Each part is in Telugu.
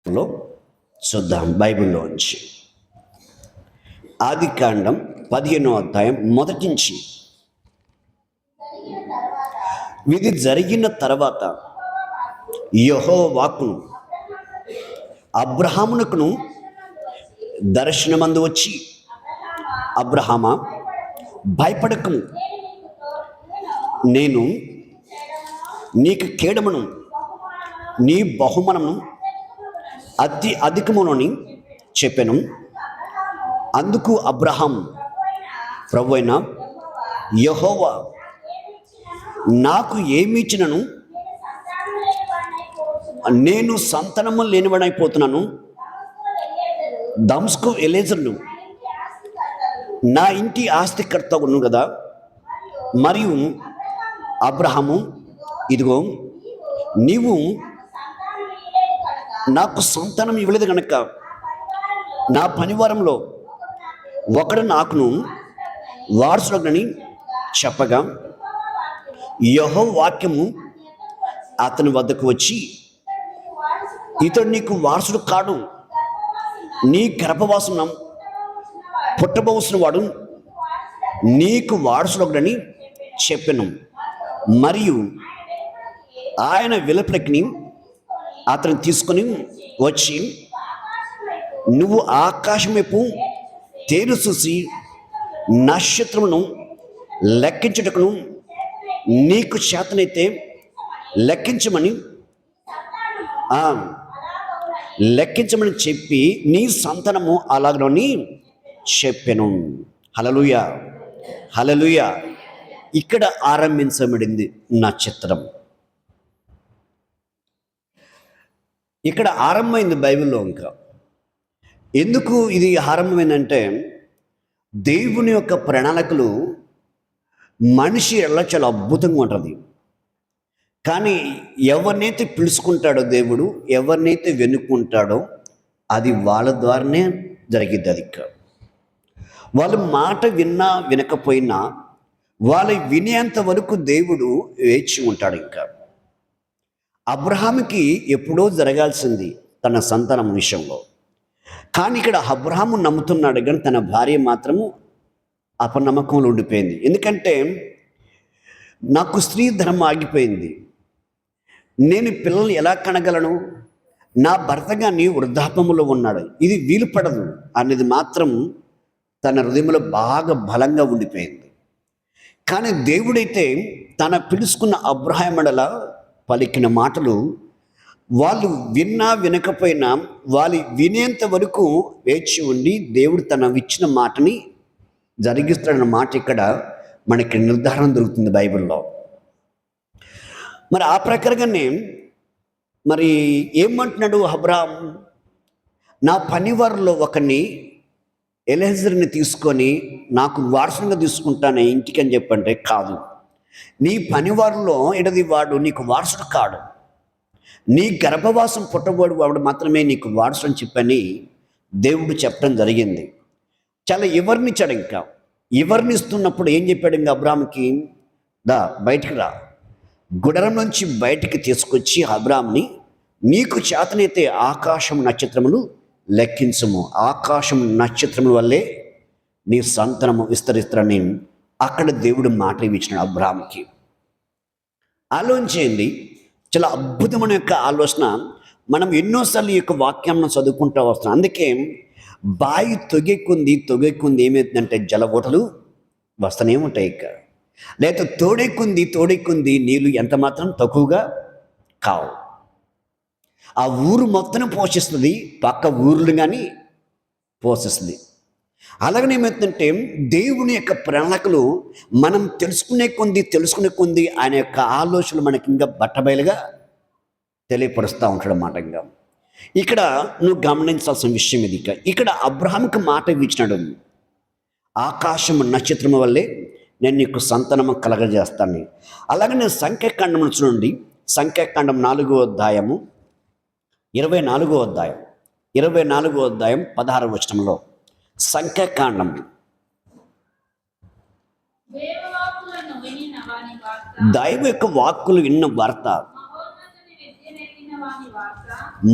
లో చూద్దాం బైబిల్లోంచి ఆదికాండం 15వ అధ్యాయం మొదటి నుంచి. ఇది జరిగిన తర్వాత యెహోవా వాక్కును అబ్రహామునకును దర్శనమందు వచ్చి, అబ్రహామా, భయపడకము, నేను నీకు కేడమును, నీ బహుమానమును అతి అధికమునని చెప్పెను. అందుకు అబ్రహాం, ప్రభువైన యెహోవా నాకు ఏమిచ్చినను, నేను సంతానము లేనివాడైపోతున్నాను. దమస్కు ఎలీయెజరును నా ఇంటి ఆస్తికర్త ఉన్ను కదా. మరియు అబ్రహాము, ఇదిగో నీవు నాకు సంతానం ఇవ్వలేదు కనుక నా పనివారంలో ఒకడు నాకును వారసుడని చెప్పగా, యెహోవా వాక్యము అతని వద్దకు వచ్చి, ఇతడు నీకు వారసుడు కాడు, నీ గర్భవాసం పుట్టబోసిన వాడు నీకు వారసుడని చెప్పెను. మరియు ఆయన వెలుపలికి అతను తీసుకొని వచ్చి, నువ్వు ఆకాశం వైపు తేరు చూసి నక్షత్రమును లెక్కించుటకును నీకు చేతనైతే లెక్కించమని చెప్పి నీ సంతానము అలాగని చెప్పెను. హల్లెలూయా, హల్లెలూయా. ఇక్కడ ఆరంభించబడింది నక్షత్రం. ఇక్కడ ఆరంభమైంది బైబిల్లో. ఇంకా ఎందుకు ఇది ఆరంభమైందంటే, దేవుని యొక్క ప్రణాళికలు మనిషి ఎలా చాలా అద్భుతంగా ఉంటుంది. కానీ ఎవరినైతే పిలుచుకుంటాడో దేవుడు, ఎవరినైతే వెనుక్కుంటాడో అది వాళ్ళ ద్వారానే జరిగిద్ది. అది వాళ్ళ మాట విన్నా వినకపోయినా వాళ్ళు వినేంత వరకు దేవుడు వేచి ఉంటాడు. ఇంకా అబ్రహాముకి ఎప్పుడో జరగాల్సింది తన సంతానం విషయంలో. కానీ ఇక్కడ అబ్రహాము నమ్ముతున్నాడు, కానీ తన భార్య మాత్రము అపనమ్మకంలో ఉండిపోయింది. ఎందుకంటే నాకు స్త్రీ ధర్మం ఆగిపోయింది, నేను పిల్లల్ని ఎలా కనగలను, నా భర్తగా నీ వృద్ధాపములో ఉన్నాడు, ఇది వీలు పడదు అనేది మాత్రం తన హృదయంలో బాగా బలంగా ఉండిపోయింది. కానీ దేవుడైతే తన పిలుచుకున్న అబ్రహాముడల పలికిన మాటలు వాళ్ళు విన్నా వినకపోయినా వాళ్ళు వినేంత వరకు వేచి ఉండి దేవుడు తన ఇచ్చిన మాటని జరిగిస్తున్న మాట ఇక్కడ మనకి నిర్ధారణ దొరుకుతుంది బైబిల్లో. మరి ఆ ప్రకారంగానే మరి ఏమంటున్నాడు అబ్రహాం, నా పనివారిలో ఒకరిని ఎలీయెజరుని తీసుకొని నాకు వారసుగా తీసుకుంటాను ఇంటికి అని చెప్పంటే, కాదు, నీ పనివారిలో ఎడది వాడు నీకు వారసుడు కాడు, నీ గర్భవాసం పుట్టబోడు వాడు మాత్రమే నీకు వారసుడు అని చెప్పని దేవుడు చెప్పడం జరిగింది. చాలా ఎవరినిచ్చాడు. ఇంకా ఎవరినిస్తున్నప్పుడు ఏం చెప్పాడు ఇంకా అబ్రాహాంకి, దా బయటికి రా. గుడారం నుంచి బయటికి తీసుకొచ్చి అబ్రాహాంని, నీకు చేతనైతే ఆకాశం నక్షత్రములు లెక్కించము, ఆకాశం నక్షత్రముల వల్లే నీ సంతానము విస్తరిస్తారని అక్కడ దేవుడు మాట ఇచ్చినాడు అబ్రహాముకి. ఆలోచించేయండి, చాలా అద్భుతమైన యొక్క ఆలోచన. మనం ఎన్నోసార్లు ఈ యొక్క వాక్యాలను చదువుకుంటూ వస్తున్నాం. అందుకే బావి తొగెక్కుంది ఏమవుతుందంటే జల ఓటలు వస్తూనే ఉంటాయి. ఇక లేదా తోడెక్కుంది నీళ్ళు ఎంత మాత్రం తక్కువగా కావు. ఆ ఊరు మొత్తం పోషిస్తుంది, పక్క ఊర్లు కానీ పోషిస్తుంది. అలాగనే ఏమవుతుందంటే దేవుని యొక్క ప్రణాళికలు మనం తెలుసుకునే కొంది ఆయన యొక్క ఆలోచనలు మనకి ఇంకా బట్టబయలుగా తెలియపరుస్తూ ఉంటాడు అన్నమాట. ఇంకా ఇక్కడ నువ్వు గమనించాల్సిన విషయం ఇది. ఇక్కడ అబ్రహాంకి మాట ఇచ్చినాడు, ఆకాశం నక్షత్రం వల్లే నేను నీకు సంతానము కలగజేస్తాను. అలాగే నేను సంఖ్యాకాండం చూడండి, సంఖ్యాకాండం 4వ అధ్యాయము 24వ అధ్యాయం 16వ వచనంలో సంఖ్యాకాండం, దైవ యొక్క వాక్కులు విన్న వార్త,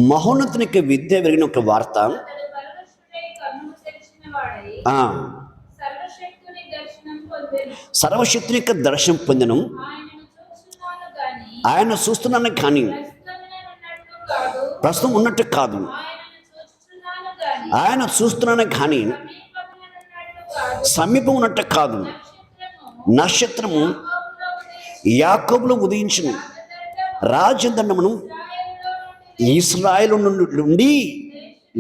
మహోన్నతునికి విద్య వెలిగిన ఒక వార్త. అతడు పరవశుడై కన్నులు తెరిచిన వాడై ఆ, సర్వశక్తుని దర్శనం పొందెను. సర్వశక్తుని యొక్క దర్శనం పొందను. ఆయనను చూస్తున్నాను గాని ఆయన చూస్తున్నాను కానీ ప్రస్తుతముననున్నట్లు కాదు. ప్రస్తుతం ఉన్నట్టు కాదు. ఆయనను చూస్తున్నాను గాని ఆయన చూస్తున్నాను కానీ సమీపముననున్నట్లు కాదు. సమీపం ఉన్నట్టు కాదు. నక్షత్రము నక్షత్రము యాకోబులో ఉదయించి యాకోబులో ఉదయించును. రాజదండము రాజదండమును ఇశ్రాయేలులో నుండి ఇశ్రాయేలు నుండి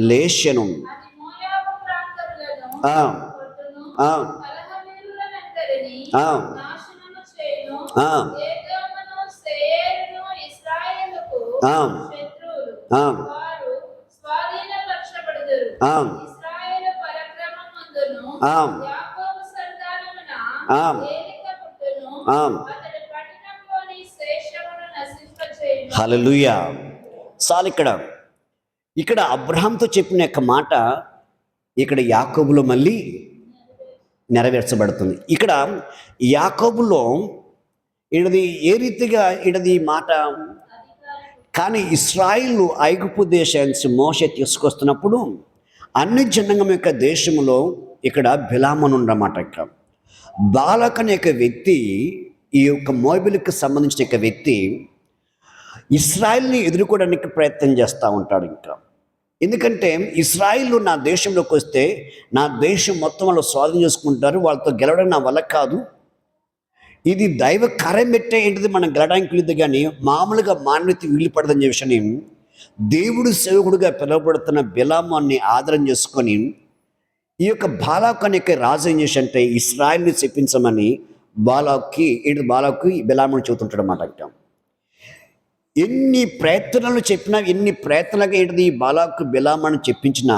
లేచెను. అది మోయాబు ప్రాంతములను ఆ, కొట్టును. ఆ, కలహవీరులనందరినీ ఆ, నాశనము చేయును. ఆ, ఏదోమును సేయరును ఇశ్రాయేలుకు ఆ, శత్రువులు. ఆ, వారు స్వాధీనపరచబడుదురు. ఆ, ఇశ్రాయేలు పరాక్రమమందును ఆ, యాకోబు సంతానమున ఆ, ఏలిక పుట్టును. ఆ. అతడు పట్టణంలోని శేషమును నశింపచేయును. హల్లెలూయా. చాలు ఇక్కడ అబ్రహాంతో చెప్పిన యొక్క మాట ఇక్కడ యాకోబులో మళ్ళీ నెరవేర్చబడుతుంది. ఇక్కడ యాకోబులో ఈడది ఏ రీతిగా ఈడది మాట, కానీ ఇశ్రాయిలు ఐగుప్తు దేశానికి మోషే తీసుకొస్తున్నప్పుడు అన్ని జనాంగం యొక్క దేశంలో ఇక్కడ బిలామను ఉన్నమాట. ఇక్కడ బాలక్ అనే యొక్క వ్యక్తి, ఈ యొక్క మోబిల్కి సంబంధించిన యొక్క వ్యక్తి ఇశ్రాయిల్ని ఎదుర్కోవడానికి ప్రయత్నం చేస్తూ ఉంటాడు. ఇంకా ఎందుకంటే ఇశ్రాయిల్ నా దేశంలోకి వస్తే నా దేశం మొత్తం వాళ్ళు స్వాధీనం చేసుకుంటారు, వాళ్ళతో గెలవడం నా వల్ల కాదు, ఇది దైవ కార్యం పెట్టే ఏంటిది మనం గెలడానికి లేదు, కానీ మామూలుగా మానవత వీలు పడదని చెప్పి దేవుడు సేవకుడుగా పిలువబడుతున్న బిలామాన్ని ఆదరణ చేసుకొని ఈ యొక్క బాలాకు అనే రాజు ఏం చేసి అంటే ఇశ్రాయిల్ని చెప్పించమని బాలాకు బిలాముని చెబుతుంటాడు అన్నమాట. ఎన్ని ప్రయత్నాలు చెప్పినా, ఎన్ని ప్రయత్నాలుగా ఏంటిది బాలాకు బిలామని చెప్పించినా,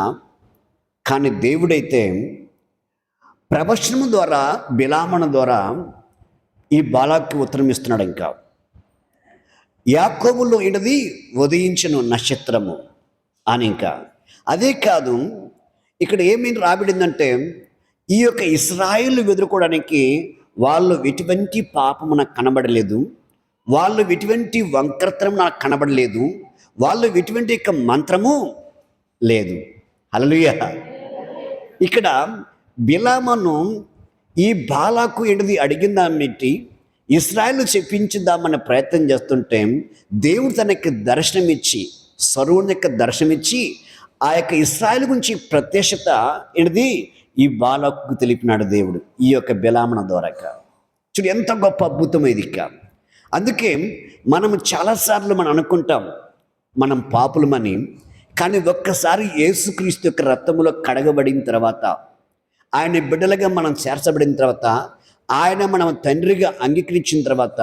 కానీ దేవుడైతే ప్రవచనము ద్వారా బిలామన ద్వారా ఈ బాలాకు ఉత్తరం ఇస్తున్నాడు. ఇంకా యాకోబులో ఏంటిది ఉదయించను నక్షత్రము అని. ఇంకా అదే కాదు, ఇక్కడ ఏమేమి రాబడిందంటే ఈ యొక్క ఇశ్రాయేలు ఎదుర్కోవడానికి వాళ్ళు ఎటువంటి పాపము నాకు కనబడలేదు, వాళ్ళు ఎటువంటి వంకరతనం నాకు కనబడలేదు, వాళ్ళు ఎటువంటి యొక్క మంత్రము లేదు. హల్లెలూయా. ఇక్కడ బిలామను ఈ బాలాకు ఏంటిది అడిగిన దాన్ని ఇశ్రాయేలు చెప్పించుదామని ప్రయత్నం చేస్తుంటే దేవుడు తనకి దర్శనం ఇచ్చి, సర్వుని యొక్క దర్శనం ఇచ్చి ఆ యొక్క ఇశ్రాయేలు గురించి ప్రత్యక్షత ఏంటిది ఈ బాలాకు తెలిపినాడు దేవుడు ఈ యొక్క బిలామన ద్వారా. చూడు ఎంత గొప్ప అద్భుతం ఇది. అందుకే మనం చాలాసార్లు మనం అనుకుంటాం మనం పాపులమని, కానీ ఒక్కసారి యేసుక్రీస్తు యొక్క రక్తములో కడగబడిన తర్వాత, ఆయన బిడ్డలుగా మనం చేర్చబడిన తర్వాత, ఆయన మనం తండ్రిగా అంగీకరించిన తర్వాత,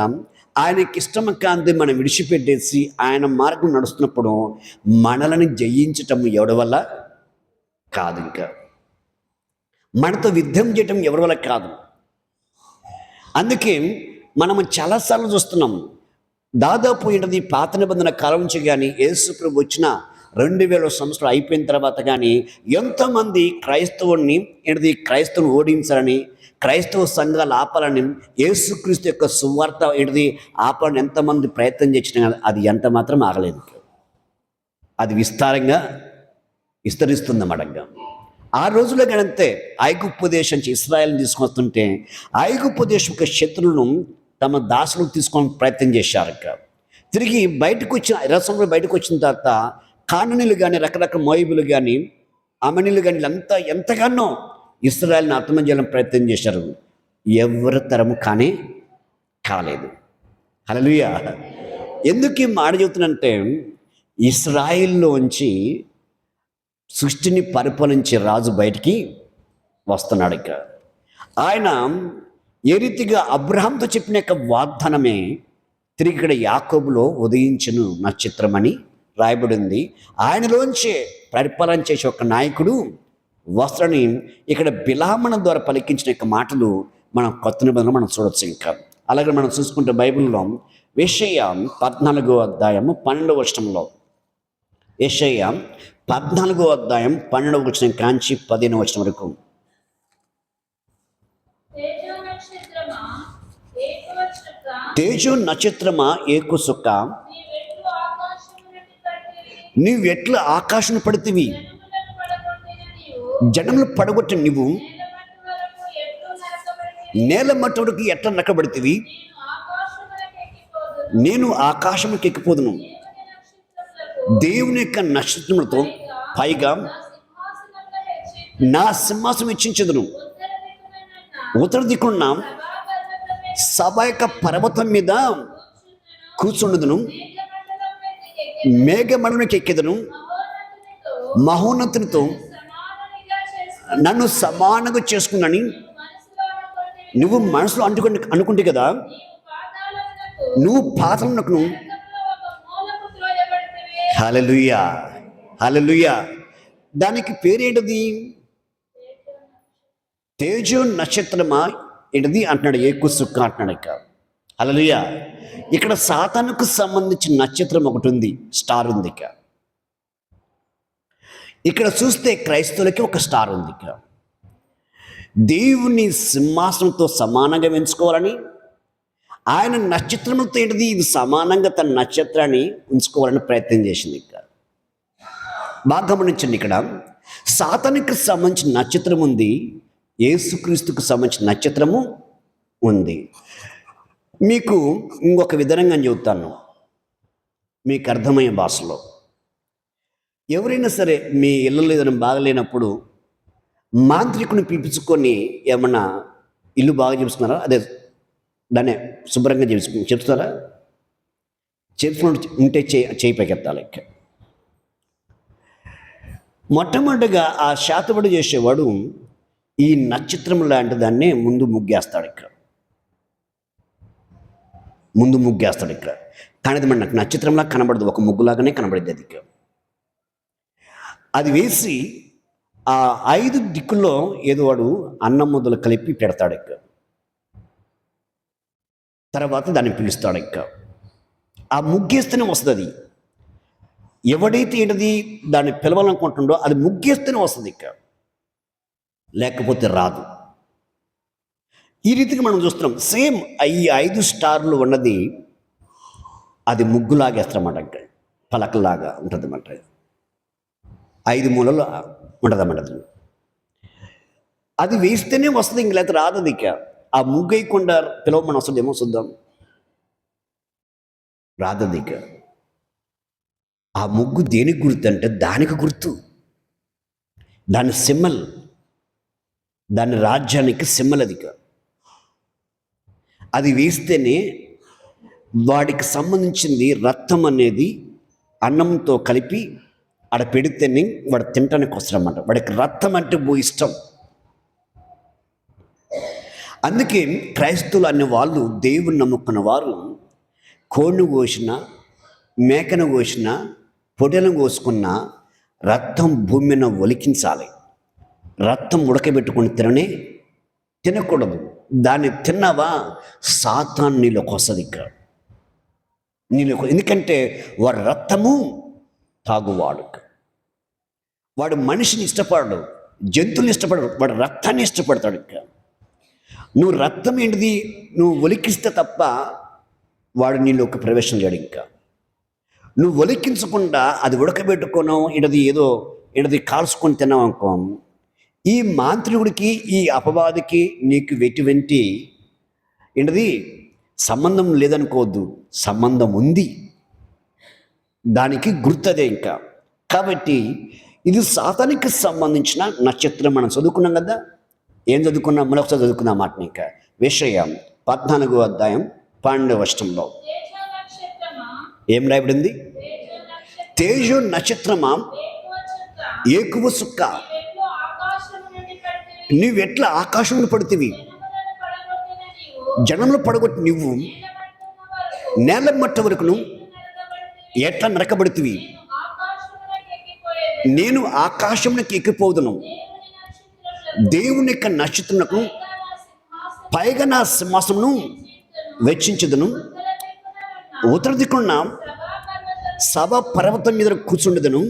ఆయనకి ఇష్టం కాంతి మనం విడిచిపెట్టేసి ఆయన మార్గం నడుస్తున్నప్పుడు మనల్ని జయించటం ఎవడి వల్ల కాదు, ఇంకా మనతో యుద్ధం చేయటం ఎవరి వల్ల కాదు. అందుకే మనము చాలాసార్లు చూస్తున్నాం, దాదాపు ఏంటది పాత నిబంధన కాలం నుంచి కానీ యేసు ప్రభు వచ్చిన 2000 సంవత్సరాలు అయిపోయిన తర్వాత కానీ ఎంతోమంది క్రైస్తవుని ఓడించాలని, క్రైస్తవ సంఘాలు ఆపాలని, యేసుక్రీస్తు యొక్క సువార్త ఆపాలని ఎంతమంది ప్రయత్నం చేసినా అది ఎంత మాత్రం ఆగలేదు. అది విస్తారంగా విస్తరిస్తుంది. ఆ రోజుల్లో గనంతే ఐగుప్తు దేశం నుంచి ఇశ్రాయేల్ని తీసుకొస్తుంటే ఐగుప్తు దేశం యొక్క శత్రువులను తమ దాసులకు తీసుకొని ప్రయత్నం చేశారు. తిరిగి బయటకు వచ్చిన రసంలో బయటకు వచ్చిన తర్వాత కాననీలు కానీ, రకరకాల మోయిబులు కానీ, అమనీలు కానీ వీళ్ళంతా ఎంతగానో ఇశ్రాయేల్ని అంతం చేయాలని ప్రయత్నం చేశారు. ఎవరి తరము కానీ కాలేదు. హల్లెలూయా. ఎందుకు ఈ మాట చెబుతున్నంటే ఇశ్రాయేల్లోంచి సృష్టిని పరిపాలించే రాజు బయటికి వస్తున్నాడు. ఇక ఆయన ఏ రీతిగా అబ్రహాంతో చెప్పిన యొక్క వాగ్దానమే తిరిగి ఇక్కడ యాకోబులో ఉదయించును నక్షత్రమని రాయబడింది. ఆయనలోంచే పరిపాలన చేసే ఒక నాయకుడు వస్త్రని ఇక్కడ బిలామన ద్వారా పలికించిన యొక్క మాటలు మనం కొత్త నిబంధనలు మనం చూడొచ్చు. ఇంకా అలాగే మనం చూసుకుంటే బైబిల్లో యెషయా 14వ అధ్యాయము 12వ వచనంలో, యెషయా 14వ అధ్యాయం 12వ వచనం కాంచి 15వ వచనం వరకు, తేజో నక్షత్రమా ఏకుసుక్క నీవు ఎట్లా ఆకాశం పడితివి, జనములను పడగొట్టిన నీవు జనములు పడగొట్టి నువ్వు నేలమట్టు వరకు ఎట్లు నరకబడితివి. నేల మట్టుడికి ఎట్లా నక్కబడితివి, నేను ఆకాశములకు ఎక్కిపోదును. నేను ఆకాశంకి ఎక్కిపోదును. దేవుని నక్షత్రములకు దేవుని యొక్క నక్షత్రములతో పైగా నా సింహాసనములో హెచ్చించి నా సింహాసనం ఇచ్చించదును. ఉత్తర దిక్కున ఉత్తర దిక్కున్న సభాపర్వతం మీద సభ యొక్క పర్వతం మీద కూర్చుండును. కూర్చుండుదును. మేఘమండలం మీదకి ఎక్కి మేఘమండలంకి ఎక్కెదను. మహోన్నతునితో మహోన్నతునితో సమానునిగా చేసుకుని నన్ను సమానంగా చేసుకున్నాని మనసులో అనుకొంటివి. నువ్వు మనసులో అనుకుంటే కదా, నీవు పాతాళమునకు నువ్వు పాత్రలకు నరకంలో ఒక మూలకు త్రోయబడితివి. హల్లెలూయా, హల్లెలూయా. దానికి పేరేంటిది? తేజో నక్షత్రమా ఏంటిది అంటున్నాడు, ఏకుసుక్క అంటున్నాడు ఇక. హల్లెలూయా. ఇక్కడ సాతానుకు సంబంధించిన నక్షత్రం ఒకటి ఉంది, స్టార్ ఉంది. ఇక్కడ చూస్తే క్రైస్తవులకి ఒక స్టార్ ఉంది. దేవుని సింహాసనంతో సమానంగా ఎంచుకోవాలని, ఆయన నక్షత్రములతో ఏంటిది ఇది సమానంగా తన నక్షత్రాన్ని ఉంచుకోవాలని ప్రయత్నం చేసింది. బాగా గమనించండి, ఇక్కడ సాతానుకు సంబంధించిన నక్షత్రం ఉంది, యేసుక్రీస్తుకు సంబంధించిన నక్షత్రము ఉంది. మీకు ఇంకొక విధంగా చెబుతాను, మీకు అర్థమయ్యే భాషలో. ఎవరైనా సరే మీ ఇళ్ళలో ఏదైనా బాగలేనప్పుడు మాంత్రికుని పిలుచుకొని ఏమన్నా ఇల్లు బాగా చెప్తున్నారా, అదే దాన్ని శుభ్రంగా చెప్తున్నారా? చెప్తున్నట్టు ఉంటే చేయి పైకెత్తాలి. మొట్టమొదటిగా ఆ శాతపడి చేసేవాడు ఈ నక్షత్రం లాంటి దాన్ని ముందు ముగ్గేస్తాడు. ఇక్కడ కానీ అది మనకు నక్షత్రంలా కనబడదు, ఒక ముగ్గులాగానే కనబడింది. అది వేసి ఆ 5 దిక్కుల్లో ఏదో వాడు అన్నం మొదలు కలిపి పెడతాడు. తర్వాత దాన్ని పిలుస్తాడు. ఆ ముగ్గేస్తేనే వస్తుంది. అది ఎవడైతే ఏంటది దాన్ని పిలవాలనుకుంటుండో అది ముగ్గేస్తేనే వస్తుంది, లేకపోతే రాదు. ఈ రీతిగా మనం చూస్తున్నాం. సేమ్ ఈ 5 స్టార్లు ఉన్నది అది ముగ్గులాగేస్తారన్నమాట, పలకలాగా ఉంటుంది అన్నమాట. 5 మూలలు ఉంటుందన్నమాట. అది వేస్తేనే వస్తుంది, ఇంక లేకపోతే రాదు. అది ఆ ముగ్గు వేయకుండా పిలవమని వస్తుంది ఏమో చూద్దాం, రాదు. అది ఆ ముగ్గు దేనికి గుర్తు అంటే దానికి గుర్తు, దాని సింబల్, దాని రాజ్యానికి సింబల్. అది వేస్తేనే వాడికి సంబంధించింది రక్తం అనేది అన్నంతో కలిపి ఆడ పెడితేనే వాడు తినటానికి వస్తాడన్నమాట. వాడికి రక్తం అంటే ఇష్టం. అందుకే క్రైస్తవులు అనే వాళ్ళు, దేవుని నమ్ముకున్న వారు కోడిని కోసిన, మేకను కోసిన, పొట్టెలను కోసుకున్న రక్తం భూమి మీద ఒలికించాలి. రక్తం ఉడకబెట్టుకొని తినకూడదు. దాన్ని తిన్నావా సాతాను నీలోకి వస్తుంది. ఎందుకంటే వాడు రక్తము తాగువాడు. వాడు మనిషిని ఇష్టపడడు, జంతువుని ఇష్టపడడు, వాడు రక్తాన్ని ఇష్టపడతాడు. నువ్వు రక్తం ఏంటిది నువ్వు ఒలికిస్తే తప్ప వాడు నీలోకి ప్రవేశం చేయడు. నువ్వు ఒలికించకుండా అది ఉడకబెట్టుకోను ఏదో కాల్చుకొని తిన్నావు అనుకో, ఈ మాంత్రికుడికి ఈ అపవాదికి నీకు ఎటువంటి సంబంధం లేదనుకోవద్దు, సంబంధం ఉంది. దానికి గుర్తదే. కాబట్టి ఇది సాతానికి సంబంధించిన నక్షత్రం. మనం చదువుకున్నాం కదా, ఏం చదువుకున్నాం? మరొకసారి చదువుకున్నాం మాట. విషయం 14వ అధ్యాయం 12వ వచనంలో ఏం రాయబడింది? తేజో నక్షత్రమా, ఏకువ సుక్క, నీవెట్లా ఆకాశంలో పడుతుంది. జనములు పడగొట్టి నువ్వు నేల మట్ట వరకును ఎట్లా నరకబడుతుంది. నేను ఆకాశంలోకి ఎక్కిపోదును. దేవుని యొక్క నక్షత్రములకు పైగా నా సింహాసనమును వెచ్చించదును. ఉత్తర దిక్కున్న సభ పర్వతం మీద కూర్చుండదును.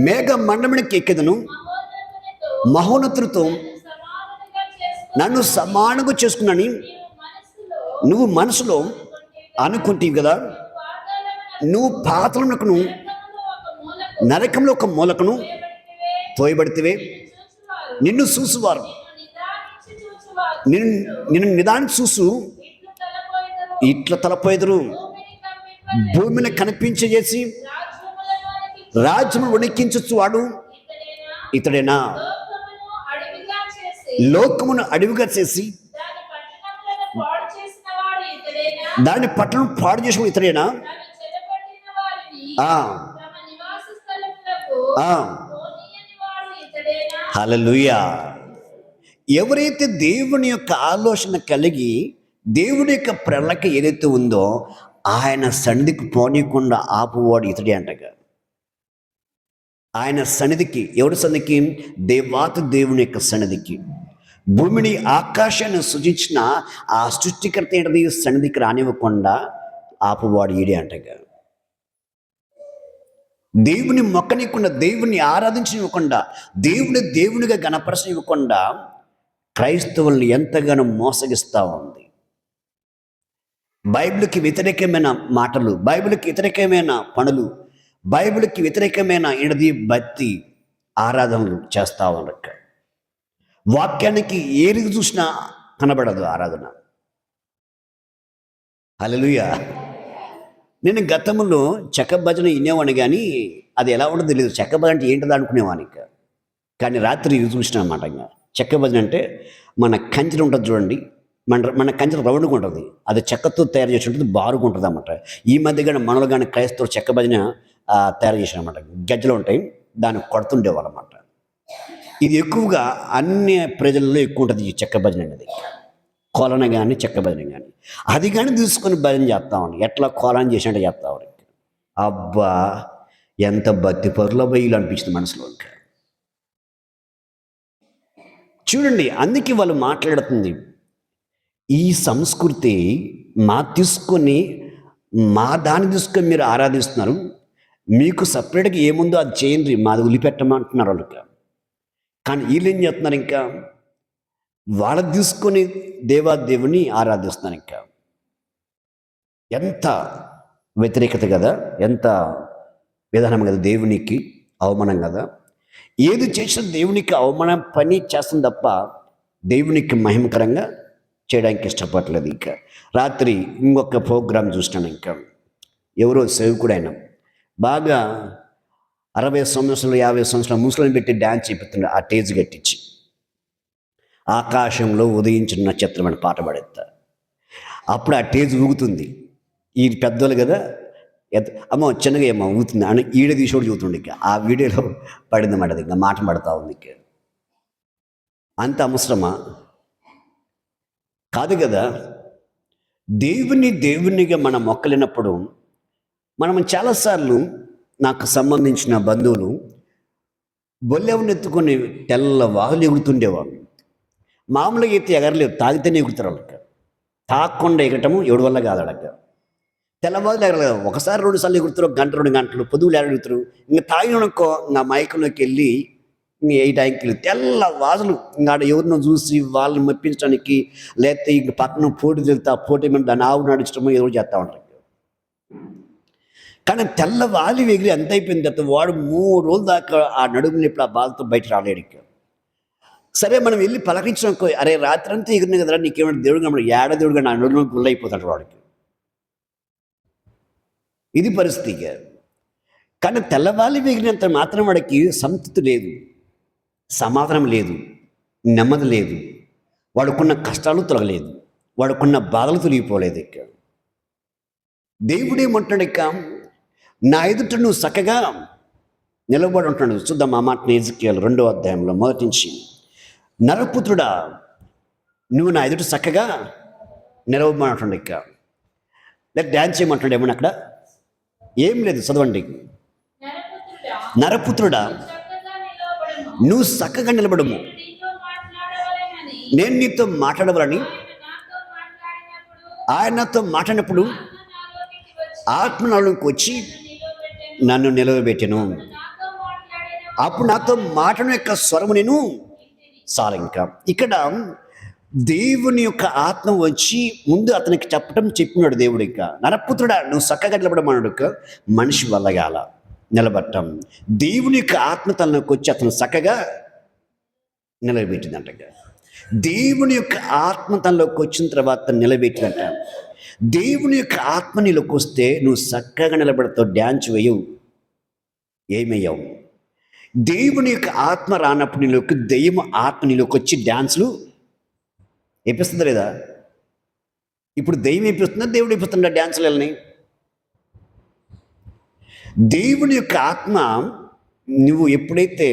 మేఘ మండలానికి ఎక్కెదను. మహోన్నతులతో నన్ను సమానంగా చేసుకున్నాని నువ్వు మనసులో అనుకుంటావు కదా. నువ్వు పాతాళమునకు నరకంలో ఒక మూలకును తోయబడితివే. తోయబడితివే. చూచువారు నిన్ను చూసువారు నిదానించి చూచువారు నిన్ను నిన్ను నిదానికి చూసు ఇట్లు తలపోయిదరు. ఇట్లా తలపోయిదురు. భూమిని కనిపించజేసి రాజ్యము వణికించు వాడు ఇతడేనా. లోకమును అడవిగా చేసి దాని పట్టణం పాడు చేసిన ఇతడేనా. ఆ, ఆ. హల్లెలూయా. ఎవరైతే దేవుని యొక్క ఆలోచన కలిగి దేవుని యొక్క ప్రణాళిక ఏదైతే ఉందో ఆయన సన్నిధికి పోనీయకుండా ఆపువాడు ఇతడే అంటగా. ఆయన సన్నిధికి, ఎవరి సన్నిధికి? దేవాతి దేవుని యొక్క సన్నిధికి. భూమిని ఆకాశాన్ని సృజించిన ఆ సృష్టికర్త ఏంటది సన్నిధికి రానివ్వకుండా ఆపువాడు ఈడే అంటగా. దేవుని మొక్కనివ్వకుండా, దేవుని ఆరాధించనివ్వకుండా, దేవునిగా గణపరచనివ్వకుండా క్రైస్తవుల్ని ఎంతగానో మోసగిస్తూ ఉంది. బైబిల్కి వ్యతిరేకమైన మాటలు, బైబిల్కి వ్యతిరేకమైన పనులు, బైబిల్కి వ్యతిరేకమైన ఏంటది భక్తి ఆరాధనలు చేస్తూ ఉన్నారు. వాక్యానికి ఏది చూసినా కనబడదు ఆరాధన. హల్లెలూయా. నేను గతంలో చెక్క భజన వినేవాడిని, కానీ అది ఎలా ఉంటుందో తెలియదు. చెక్క భజన అంటే ఏంటిదో అనుకునేవాడిని. కానీ రాత్రి ఇది చూసిన అనమాట. ఇంకా చెక్క భజన అంటే మన కంచెలు ఉంటుంది చూడండి, మన కంచెలు రౌండ్గా ఉంటుంది, అది చెక్కతో తయారు చేసి ఉంటుంది, బారుగా ఉంటుంది అన్నమాట. ఈ మధ్య కానీ మనలో కానీ క్రైస్తవులు చెక్క భజన తయారు చేసిన అనమాట. గజ్జలు ఉంటాయి, దాన్ని కొడుతుండేవాళ్ళు అన్నమాట. ఇది ఎక్కువగా అన్ని ప్రజల్లో ఎక్కువ ఉంటుంది ఈ చెక్క భజన అనేది. కొలన కానీ చెక్క భజన కానీ అది కానీ తీసుకొని భజన చేస్తామని, ఎట్లా కోలాన్ని చేసినట్టు చేస్తామని. అబ్బా, ఎంత భక్తి పరుల బయలు అనిపించింది మనసులో. చూడండి, అందుకే వాళ్ళు మాట్లాడుతుంది, ఈ సంస్కృతి తీసుకొని దాన్ని తీసుకొని మీరు ఆరాధిస్తున్నారు, మీకు సపరేట్గా ఏముందో అది చేయండి, మాది వదిలిపెట్టమంటున్నారు వాళ్ళకి. కానీ వీళ్ళు ఏం చేస్తున్నారు? ఇంకా వాళ్ళని తీసుకొని దేవాదేవుని ఆరాధిస్తున్నారు. ఇంకా ఎంత వ్యతిరేకత కదా, ఎంత విధానం కదా, దేవునికి అవమానం కదా. ఏది చేసిన దేవునికి అవమానం పని చేస్తుంది తప్ప దేవునికి మహిమకరంగా చేయడానికి ఇష్టపడలేదు. ఇంకా రాత్రి ఇంకొక ప్రోగ్రాం చూసినాను. ఇంకా ఎవరో సేవకుడైనా బాగా 60 సంవత్సరాలు 50 సంవత్సరాలు ముసలిని పెట్టి డ్యాన్స్ చేపిస్తున్నాడు, ఆ టేజ్ కట్టించి. ఆకాశంలో ఉదయించిన నక్షత్రం అని పాట పాడేస్తా. అప్పుడు ఆ టేజ్ ఊగుతుంది. ఈ పెద్దోళ్ళు కదా, అమ్మ చిన్నగా ఏమో ఊగుతుంది అని ఈడ తీసోడు చూస్తుండే. ఇక ఆ వీడియోలో పడింది మాట. ఇంకా మాట పడతా ఉంది. ఇక అంత అవసరమా? కాదు కదా. దేవునిగా మనం మొక్కలేనప్పుడు మనం చాలాసార్లు, నాకు సంబంధించిన బంధువులు బొల్లెవని ఎత్తుకొని తెల్లవారులు ఎగురుతుండేవాళ్ళు. మామూలుగా అయితే ఎగరలేరు, తాగితేనే ఎగురుతారు వాళ్ళకి. తాగకుండా ఎగటము ఎవడి వల్ల కాదు అడగ. తెల్లవారులు ఎగరలేదు, ఒకసారి 2 సార్లు ఎగురుతారు, 1 గంట 2 గంటలు, పొద్దులు ఎగురుతారు. ఇంకా తాగిననుకో నా మైకంలోకి వెళ్ళి ఇంక 8 టైంకి తెల్లవారులు ఇంకా ఎవరినో చూసి వాళ్ళని మెప్పించడానికి, లేకపోతే ఇంక పక్కన పోటీ తెలుతా, పోటీ మీద దాన్ని ఆవు నడించడమో ఏదో చేస్తూ ఉంటారు. కానీ తెల్లవాలి ఎగిరి ఎంత అయిపోయింది తర్వాత వాడు 3 రోజుల దాకా ఆ నడుముని ఇప్పుడు ఆ బాధతో బయట రాలేడు. సరే మనం వెళ్ళి పలకరించాం, అరే రాత్రి అంతా ఎగిరిన కదరా, నీకేమైనా దేవుడు కనబడి ఏడ దేవుడు నా నడుము గుళ్ళు అయిపోతాడు వాడికి. ఇది పరిస్థితి. కానీ తెల్లవాలి ఎగిరినంత మాత్రం వాడికి సంతృప్తి లేదు, సమాధానం లేదు, నెమ్మది లేదు, వాడుకున్న కష్టాలు తొలగలేదు, వాడుకున్న బాధలు తొలగిపోలేదు. దేవుడేమంటాడు? ఇక నా ఎదుట నువ్వు చక్కగా నిలబడి ఉంటున్నాడు. చూద్దాం ఆ మాట. ఎజెకియలు 2వ అధ్యాయంలో మొదటి నుంచి, నరపుత్రుడా నువ్వు నా ఎదుట చక్కగా నిలవమంటుండే. ఇక లేదా డ్యాన్స్ చేయమంటాడు. ఏమన్నా అక్కడ ఏం లేదు, చదవండి. నరపుత్రుడా నువ్వు చక్కగా నిలబడము, నేను నీతో మాట్లాడవాలని. ఆయన నాతో మాట్లాడినప్పుడు ఆత్మ నాలోకి వచ్చి నన్ను నిలవబెట్టెను. అప్పుడు నాతో మాటను యొక్క స్వరము నేను చాలు. ఇంకా ఇక్కడ దేవుని యొక్క ఆత్మ వచ్చి ముందు అతనికి చెప్పినాడు దేవుడు. ఇంకా నరపుత్రుడా నువ్వు చక్కగా నిలబడమన్నాడు. మనిషి వల్ల కాల. నిలబడటం. దేవుని యొక్క ఆత్మ తనలోకి వచ్చి అతను చక్కగా నిలబెట్టిందంట. దేవుని యొక్క ఆత్మ తనలోకి వచ్చిన తర్వాత నిలబెట్టినట్ట. దేవుని యొక్క ఆత్మ నీలోకి వస్తే నువ్వు చక్కగా నిలబడతావు, డ్యాన్స్ వేయవు, ఏమయ్యావు. దేవుని యొక్క ఆత్మ రానప్పుడు నీలోకి దెయ్యం ఆత్మ నీలోకి వచ్చి డ్యాన్సులు వేపిస్తుందా లేదా? ఇప్పుడు దెయ్యం వేపిస్తుందా, దేవుడు వేపిస్తుందా డ్యాన్సులు వెళ్ళని? దేవుని యొక్క ఆత్మ నువ్వు ఎప్పుడైతే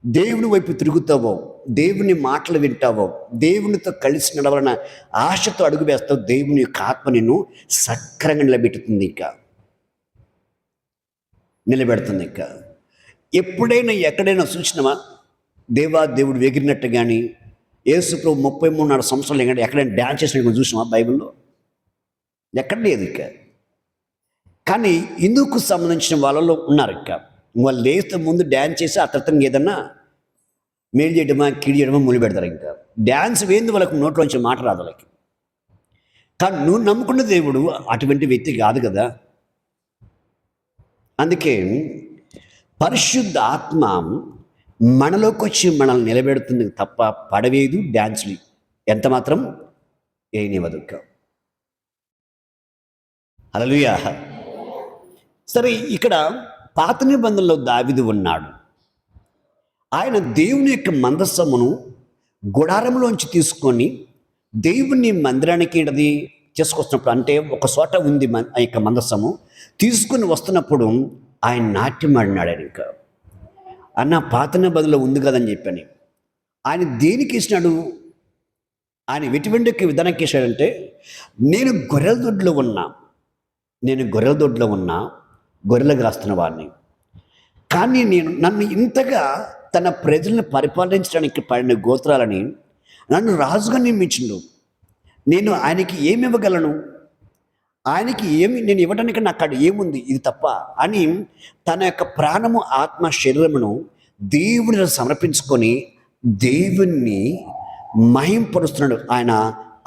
దేవుని వైపు తిరుగుతావో, దేవుని మాటలు వింటావో, దేవునితో కలిసి నడవాలన్న ఆశతో అడుగు వేస్తావు, దేవుని యొక్క ఆత్మ నిన్ను సక్రంగా నిలబెడుతుంది, నిలబెడుతుంది. ఎప్పుడైనా ఎక్కడైనా చూసినావా దేవుడు ఎగిరినట్టు కానీ, యేసు ప్రభు 33 సంవత్సరాలు ఎక్కడైనా డ్యాన్స్ చేసినట్టు చూసినావా బైబిల్లో? ఎక్కడ లేదు. కానీ ఇందుకు సంబంధించిన వాళ్ళలో ఉన్నారు. వాళ్ళు లేస్తే ముందు డ్యాన్స్ చేసి ఆ తర్వాత ఏదన్నా మేలు చేయడమా కీడు చేయడమా మొదలు పెడతారు. డ్యాన్స్ వేంది వాళ్ళకి నోట్లోంచి మాట రాదు వాళ్ళకి. కానీ నువ్వు నమ్ముకున్న దేవుడు అటువంటి వ్యక్తి కాదు కదా. అందుకే పరిశుద్ధ ఆత్మ మనలోకి వచ్చి మనల్ని నిలబెడుతుంది తప్ప పడవేదు, డ్యాన్స్లు ఎంత మాత్రం ఏనివ్వదు. హల్లెలూయా. సరే, ఇక్కడ పాత నిబంధనలో దావీదు ఉన్నాడు. ఆయన దేవుని యొక్క మందస్సమును గుడారంలోంచి తీసుకొని దేవుని మందిరానికి తీసుకొస్తున్నప్పుడు, అంటే ఒక చోట ఉంది ఆ యొక్క మందస్సము, తీసుకుని వస్తున్నప్పుడు ఆయన నాట్యం ఆడినాడు. ఆయన ఇంకా అన్న పాత నిబంధనలో ఉంది కదని చెప్పని ఆయన దేనికి ఇచ్చినాడు? ఆయన ఎటువంటి విధానానికి ఇచ్చాడంటే, నేను గొర్రెల దొడ్లో ఉన్నా, గొర్రెలకు రాస్తున్న వాడిని, కానీ నన్ను ఇంతగా తన ప్రజలను పరిపాలించడానికి పడిన గోత్రాలని నన్ను రాజుగా నియమించిండు. నేను ఆయనకి ఏమి ఇవ్వగలను? ఆయనకి నేను ఇవ్వడానికి నాకు అక్కడ ఏముంది, ఇది తప్ప అని తన యొక్క ప్రాణము, ఆత్మ, శరీరమును దేవుడిని సమర్పించుకొని దేవుణ్ణి మహింపరుస్తున్నాడు. ఆయన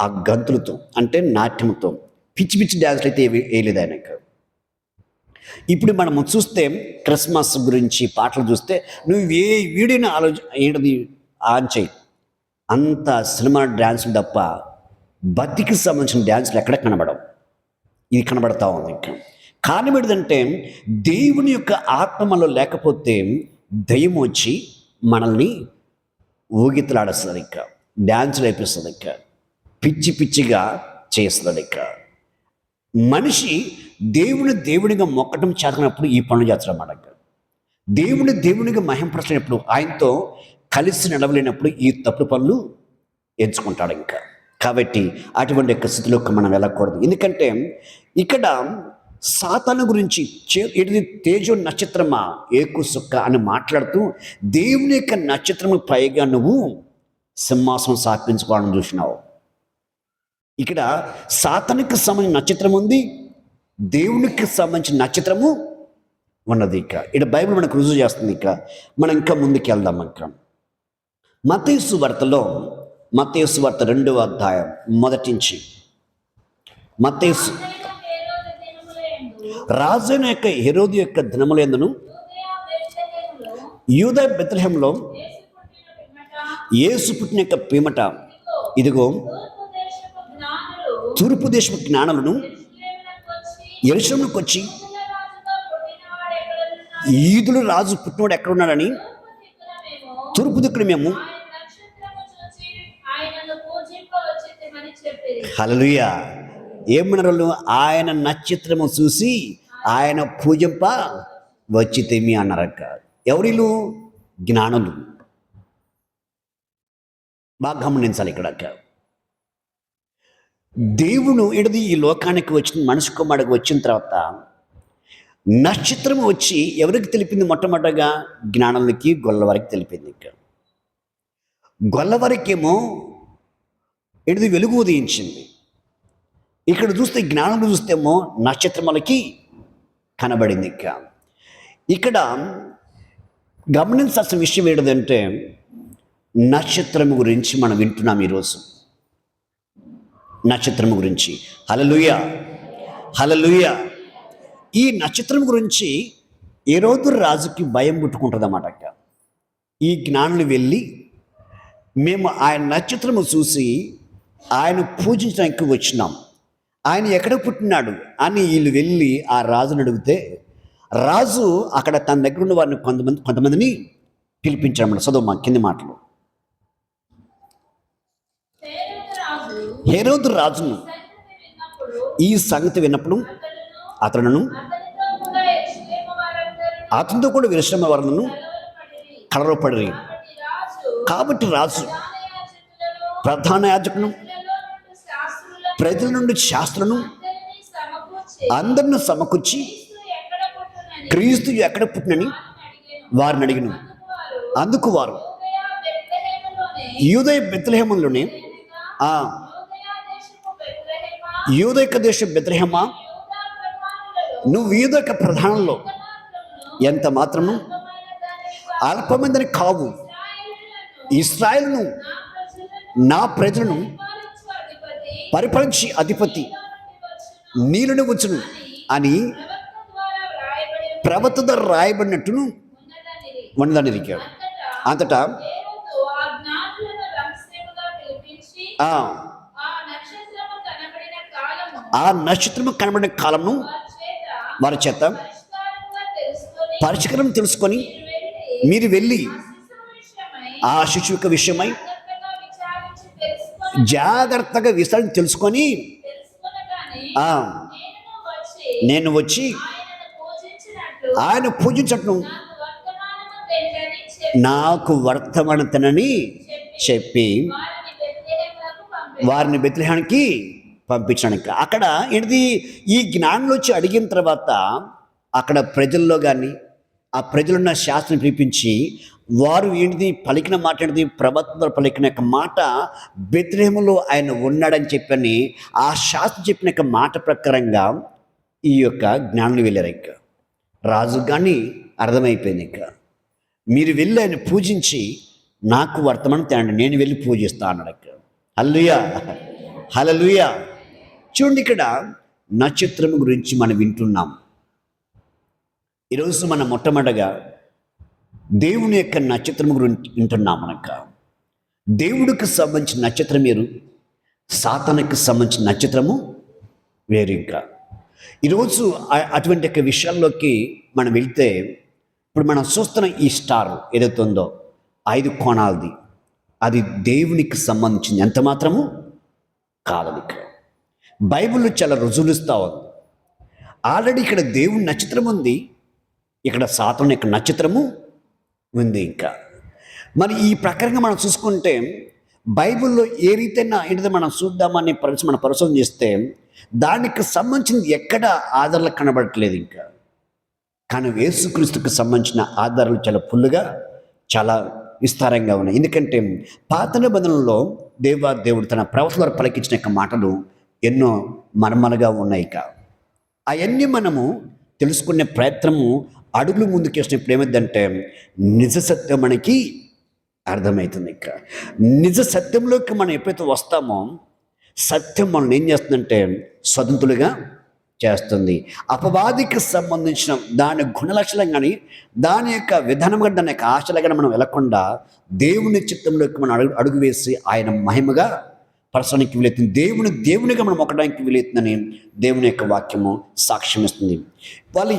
ఆ గంతులతో, అంటే నాట్యంతో. పిచ్చి పిచ్చి డ్యాన్స్లు అయితే వేయలేదు ఆయనకు. ఇప్పుడు మనం చూస్తే క్రిస్మస్ గురించి పాటలు చూస్తే నువ్వు ఏ వీడియోని ఏంటది ఆన్ చేయి, అంత సినిమా డ్యాన్సులు తప్ప భక్తికి సంబంధించిన డ్యాన్సులు ఎక్కడ కనబడవు. ఇది కనబడతా ఉంది. కారణం ఏంటంటే దేవుని యొక్క ఆత్మలో లేకపోతే దయ్యం వచ్చి మనల్ని ఊగితలాడేస్తుంది, డ్యాన్సులు వేపిస్తుంది, పిచ్చి పిచ్చిగా చేస్తుంది. మనిషి దేవునిగా మొక్కటం చేతనప్పుడు ఈ పనులు చేస్తాడు అన్నమాట. దేవునిగా మహింపరచినప్పుడు, ఆయనతో కలిసి నడవలేనప్పుడు ఈ తప్పుడు పనులు ఎంచుకుంటాడు. కాబట్టి అటువంటి యొక్క స్థితిలోకి మనం వెళ్ళకూడదు. ఎందుకంటే ఇక్కడ సాతాను గురించి ఇది తేజో నక్షత్రమా ఏకు సుక్క అని మాట్లాడుతూ దేవుని యొక్క నక్షత్రము పైగా నువ్వు సింహాసనం స్థాపించుకోవాలని చూసినావు. ఇక్కడ సాతానుకి సంబంధించిన నక్షత్రం ఉంది, దేవునికి సంబంధించిన నక్షత్రము ఉన్నది. ఇక్కడ బైబిల్ మనకు రుజువు చేస్తుంది. మనం ఇంకా ముందుకు వెళ్దాం. మత్తయి సువార్త 2వ అధ్యాయం మొదటి నుంచి. రాజైన యొక్క హెరోదు యొక్క దినములందును యూదా బెత్లెహేములో యేసు పుట్టిన యొక్క పిమ్మట ఇదిగో తూర్పు దేశపు జ్ఞానులను యెరూషలేమునకు వచ్చి యూదుల రాజు పుట్టినవాడు ఎక్కడున్నాడని తూర్పు దిక్కున మేము హల్లెలూయా ఏమన్నారు? ఆయన నక్షత్రము చూసి ఆయన పూజింప వచ్చితేమి అన్నారక్క. ఎవరిలు? జ్ఞానులు. బాగా గమనించాలి ఇక్కడ. దేవుడు ఈ లోకానికి వచ్చిన మనిషి కుమారుడికి వచ్చిన తర్వాత నక్షత్రం వచ్చి ఎవరికి తెలిపింది? మొట్టమొదటిగా జ్ఞానులకి, గొల్లవారికి తెలిపింది. గొల్లవారికేమో వెలుగు ఉదయించింది. ఇక్కడ చూస్తే జ్ఞానులు చూస్తేమో నక్షత్రములకి కనబడింది. ఇక్కడ గమనించాల్సిన విషయం ఏంటంటే నక్షత్రం గురించి మనం వింటున్నాం ఈరోజు. నక్షత్రం గురించి హల్లెలూయా, హల్లెలూయా. ఈ నక్షత్రం గురించి హేరోదు రాజుకి భయం పుట్టుకుంటుంది అన్నమాట అక్క. ఈ జ్ఞానులు వెళ్ళి మేము ఆయన నక్షత్రము చూసి ఆయన పూజించడానికి వచ్చినాం, ఆయన ఎక్కడ పుట్టినాడు అని వీళ్ళు వెళ్ళి ఆ రాజుని అడిగితే రాజు అక్కడ తన దగ్గర ఉన్న వారిని కొంతమందిని పిలిపించామన్నమాట. చదువు మా కింది మాటలు. హేరోదు రాజును ఈ సంగతి విన్నప్పుడు అతడును అతనితో కూడా విశ్రమ వారులను కలవపడి. కాబట్టి రాజు ప్రధాన యాజకులను ప్రజల నుండి శాస్త్రులను అందరిని సమకూర్చి క్రీస్తు ఎక్కడ పుట్టినని వారిని అడిగిన. అందుకు వారు యూదయ బెత్లెహేములోనే, యూదయక దేశం బెత్లెహేమా, నువ్వు యూదయక ప్రధానంలో ఎంత మాత్రము అల్పమందిని కావు, ఇశ్రాయేలును నా ప్రజలను పరిపాలించి అధిపతి నీళ్ళను వచ్చును అని ప్రవక్త ద్వారా రాయబడినట్టును ఉన్నదని ఇరికాడు. అంతటా ఆ నక్షత్రము కనబడిన కాలంను వారి చేత పరిష్కారం తెలుసుకొని మీరు వెళ్ళి ఆ శిశువు యొక్క విషయమై జాగ్రత్తగా విచారణ తెలుసుకొని నేను వచ్చి ఆయన పూజించటం నాకు వర్తమానం తినని చెప్పి వారిని బెత్లెహేముకి పంపించడానికి. అక్కడ ఏంటిది, ఈ జ్ఞానులు వచ్చి అడిగిన తర్వాత అక్కడ ప్రజల్లో కానీ ఆ ప్రజలున్న శాస్త్రం పిలిపించి వారు ఏంటిది పలికిన మాట ఏంటిది, ప్రవక్త పలికిన యొక్క మాట బెత్లెహేములో ఆయన ఉన్నాడని చెప్పని ఆ శాస్త్రం చెప్పిన యొక్క మాట ప్రకారంగా ఈ యొక్క జ్ఞానులు వెళ్ళారు. ఇక రాజు కానీ అర్థమైపోయింది, ఇక మీరు వెళ్ళి ఆయన పూజించి నాకు వర్తమానం తేండి, నేను వెళ్ళి పూజిస్తా అన్నాడు. ఇక హల్లెలూయా, హల్లెలూయా. చూడండి, ఇక్కడ నక్షత్రం గురించి మనం వింటున్నాం. ఈరోజు మనం మొట్టమొదటిగా దేవుని యొక్క నక్షత్రం గురించి వింటున్నాం. మనక దేవుడికి సంబంధించిన నక్షత్రం వేరు, సాతానుకి సంబంధించిన నక్షత్రము వేరు. ఇంకా ఈరోజు అటువంటి యొక్క విషయాల్లోకి మనం వెళ్తే ఇప్పుడు మనం చూస్తున్న ఈ స్టార్ ఏదైతే ఉందో 5 కోణాలది, అది దేవునికి సంబంధించింది ఎంత మాత్రము కాదు. బైబిల్లో చాలా రుజువులుస్తూ ఉంది. ఆల్రెడీ ఇక్కడ దేవుని నక్షత్రం ఉంది, ఇక్కడ సాతాను యొక్క నక్షత్రము ఉంది. ఇంకా మరి ఈ ప్రకారంగా మనం చూసుకుంటే బైబిల్లో ఏ రీతైనా ఏంటిదో మనం చూద్దామని మనం పరిశోధన చేస్తే దానికి సంబంధించింది ఎక్కడ ఆధారాలు కనబడట్లేదు. ఇంకా కానీ యేసుక్రీస్తుకు సంబంధించిన ఆధారాలు చాలా ఫుల్గా చాలా విస్తారంగా ఉన్నాయి. ఎందుకంటే పాత నిబంధనలో దేవుడు తన ప్రవక్తల ద్వారా పలికించిన యొక్క మాటలు ఎన్నో మర్మలుగా ఉన్నాయి. ఇక అవన్నీ మనము తెలుసుకునే ప్రయత్నము అడుగులు ముందుకేసినప్పుడు ఏమైందంటే నిజ సత్యం మనకి అర్థమవుతుంది. ఇక నిజ సత్యంలోకి మనం ఎప్పుడైతే వస్తామో సత్యం మనం ఏం చేస్తుందంటే స్వతంత్రులుగా చేస్తుంది. అపవాదికి సంబంధించిన దాని గుణలక్షణం కానీ దాని యొక్క విధానం కానీ దాని యొక్క ఆశలుగా మనం వెళ్ళకుండా దేవుని చిత్తంలోకి మనం అడుగు వేసి ఆయన మహిమగా పరచడానికి వీలవుతుంది, దేవునిగా మనం ఒకడానికి వీలవుతుందని దేవుని యొక్క వాక్యము సాక్ష్యం ఇస్తుంది. వాళ్ళు